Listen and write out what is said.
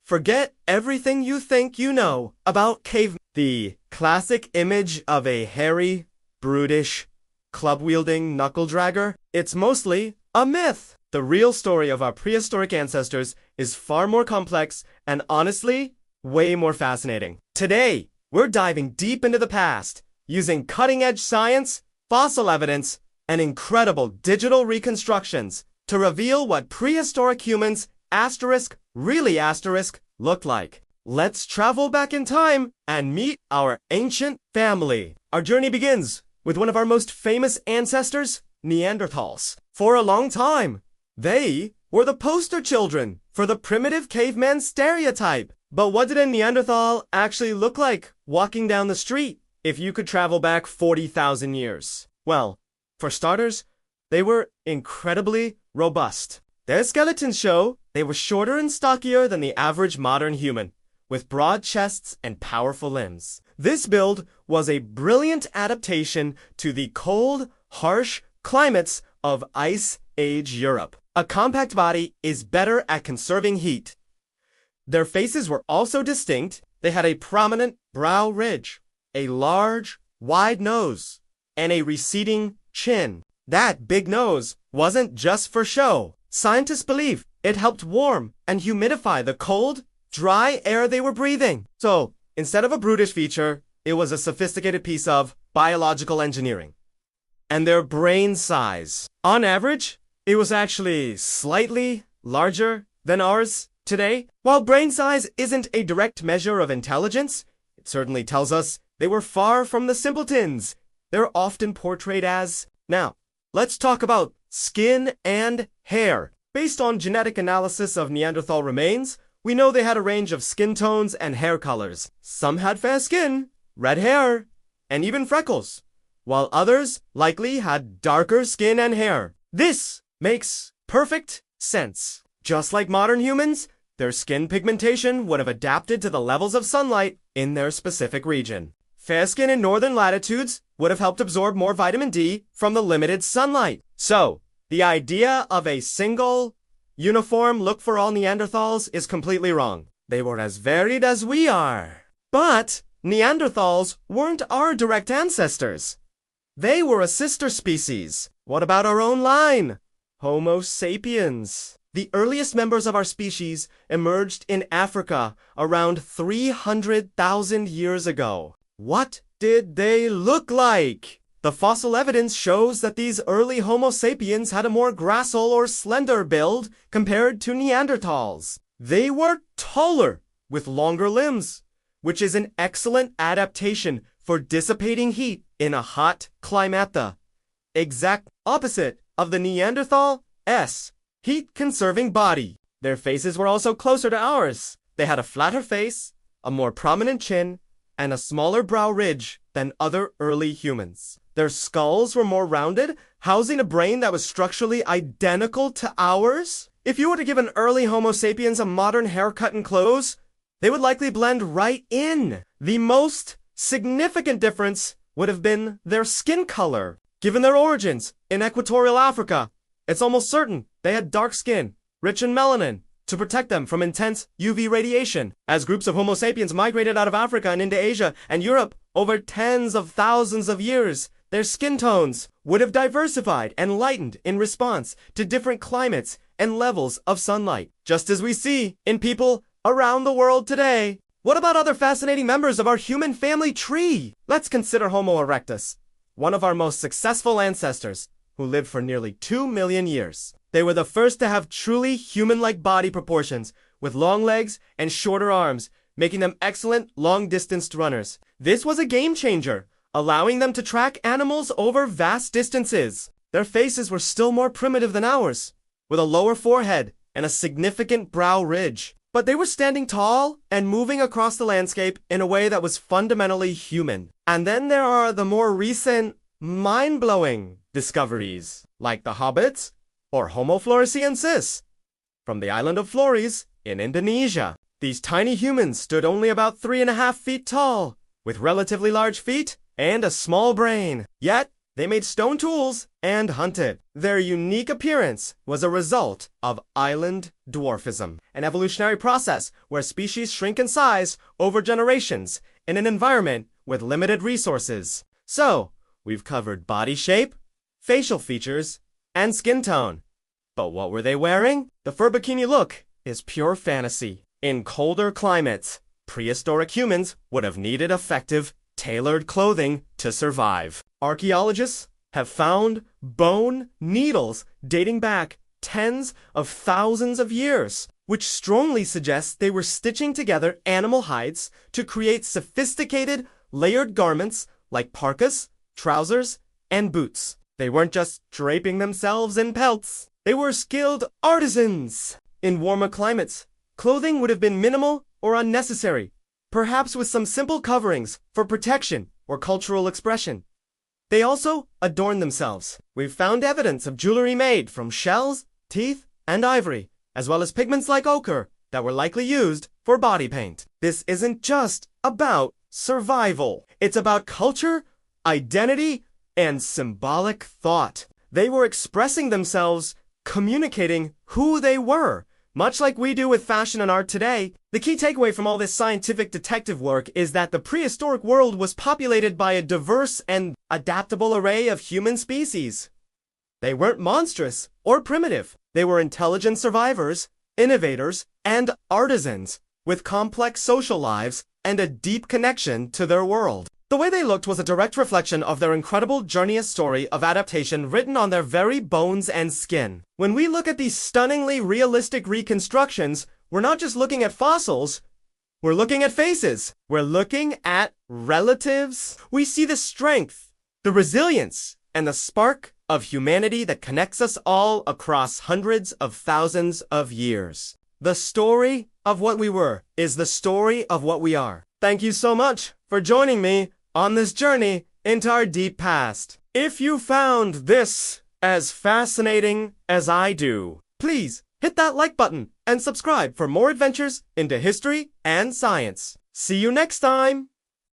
Forget everything you think you know about cavemen. The classic image of a hairy, brutish, club-wielding knuckle-dragger, it's mostly a myth. The real story of our prehistoric ancestors is far more complex and honestly, way more fascinating. Today, we're diving deep into the past, using cutting-edge science, fossil evidence, and incredible digital reconstructions to reveal what prehistoric humans really looked like. Let's travel back in time and meet our ancient family. Our journey begins with one of our most famous ancestors, Neanderthals. For a long time, they were the poster children for the primitive caveman stereotype. But what did a Neanderthal actually look like walking down the street if you could travel back 40,000 years? Well, for starters, they were incredibly robust. Their skeletons show they were shorter and stockier than the average modern human, with broad chests and powerful limbs. This build was a brilliant adaptation to the cold, harsh climates of Ice Age Europe. A compact body is better at conserving heat. Their faces were also distinct. They had a prominent brow ridge, a large, wide nose, and a receding chin. That big nose wasn't just for show. Scientists believe it helped warm and humidify the cold, dry air they were breathing. So, instead of a brutish feature, it was a sophisticated piece of biological engineering. And their brain size. On average, it was actually slightly larger than ours today. While brain size isn't a direct measure of intelligence, it certainly tells us they were far from the simpletons they're often portrayed as. Now, let's talk about skin and hair. Based on genetic analysis of Neanderthal remains, we know they had a range of skin tones and hair colors. Some had fair skin, red hair, and even freckles, while others likely had darker skin and hair. This makes perfect sense. Just like modern humans, their skin pigmentation would have adapted to the levels of sunlight in their specific region. Fair skin in northern latitudes would have helped absorb more vitamin D from the limited sunlight. So, the idea of a single, uniform look for all Neanderthals is completely wrong. They were as varied as we are. But Neanderthals weren't our direct ancestors. They were a sister species. What about our own line? Homo sapiens. The earliest members of our species emerged in Africa around 300,000 years ago. What did they look like? The fossil evidence shows that these early Homo sapiens had a more gracile or slender build compared to Neanderthals. They were taller, with longer limbs, which is an excellent adaptation for dissipating heat in a hot climate. The exact opposite of the Neanderthal-S heat-conserving body. Their faces were also closer to ours. They had a flatter face, a more prominent chin, and a smaller brow ridge than other early humans. Their skulls were more rounded, housing a brain that was structurally identical to ours. If you were to give an early Homo sapiens a modern haircut and clothes, they would likely blend right in. The most significant difference would have been their skin color. Given their origins in equatorial Africa, it's almost certain they had dark skin, rich in melanin, to protect them from intense UV radiation. As groups of Homo sapiens migrated out of Africa and into Asia and Europe over tens of thousands of years, their skin tones would have diversified and lightened in response to different climates and levels of sunlight, just as we see in people around the world today. What about other fascinating members of our human family tree? Let's consider Homo erectus, one of our most successful ancestors, who lived for nearly 2 million years. They were the first to have truly human-like body proportions, with long legs and shorter arms, making them excellent long-distance runners. This was a game changer, allowing them to track animals over vast distances. Their faces were still more primitive than ours, with a lower forehead and a significant brow ridge. But they were standing tall and moving across the landscape in a way that was fundamentally human. And then there are the more recent, mind-blowing discoveries, like the hobbits or Homo floresiensis from the island of Flores in Indonesia. These tiny humans stood only about 3.5 feet tall, with relatively large feet and a small brain. Yet, They made stone tools and hunted. Their unique appearance was a result of island dwarfism, an evolutionary process where species shrink in size over generations in an environment with limited resources. So, we've covered body shape, facial features, and skin tone. But what were they wearing? The fur bikini look is pure fantasy. In colder climates, prehistoric humans would have needed effective, tailored clothing to survive. Archaeologists have found bone needles dating back tens of thousands of years, which strongly suggests they were stitching together animal hides to create sophisticated, layered garments like parkas, trousers, and boots. They weren't just draping themselves in pelts. They were skilled artisans. In warmer climates, clothing would have been minimal or unnecessary, perhaps with some simple coverings for protection or cultural expression. They also adorned themselves. We've found evidence of jewelry made from shells, teeth, and ivory, as well as pigments like ochre that were likely used for body paint. This isn't just about survival. It's about culture, identity, and symbolic thought. They were expressing themselves, communicating who they were. Much like we do with fashion and art today, the key takeaway from all this scientific detective work is that the prehistoric world was populated by a diverse and adaptable array of human species. They weren't monstrous or primitive. They were intelligent survivors, innovators, and artisans with complex social lives and a deep connection to their world. The way they looked was a direct reflection of their incredible journeyous story of adaptation written on their very bones and skin. When we look at these stunningly realistic reconstructions, we're not just looking at fossils, we're looking at faces. We're looking at relatives. We see the strength, the resilience, and the spark of humanity that connects us all across hundreds of thousands of years. The story of what we were is the story of what we are. Thank you so much for joining me on this journey into our deep past. If you found this as fascinating as I do, please hit that like button and subscribe for more adventures into history and science. See you next time!